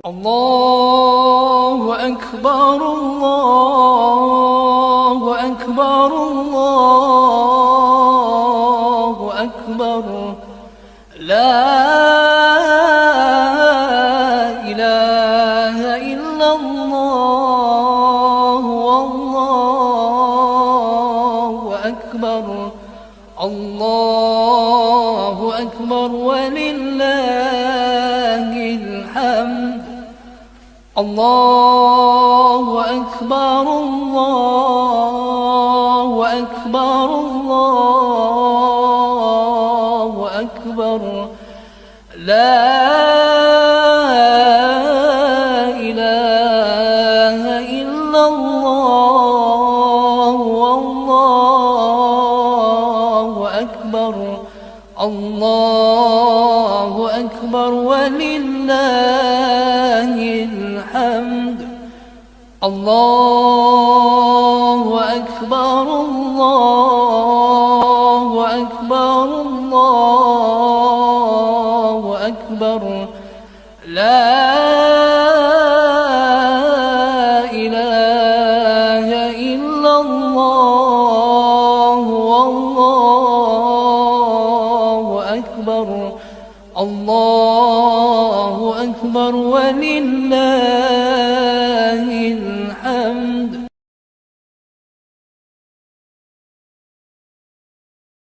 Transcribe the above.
الله أكبر الله أكبر الله أكبر لا إله إلا الله والله أكبر الله أكبر ولله الحمد الله أكبر الله أكبر الله أكبر لا إله إلا الله والله أكبر الله أكبر ولله الحمد الله أكبر الله أكبر الله أكبر لا إله إلا الله والله أكبر الله أكبر ولله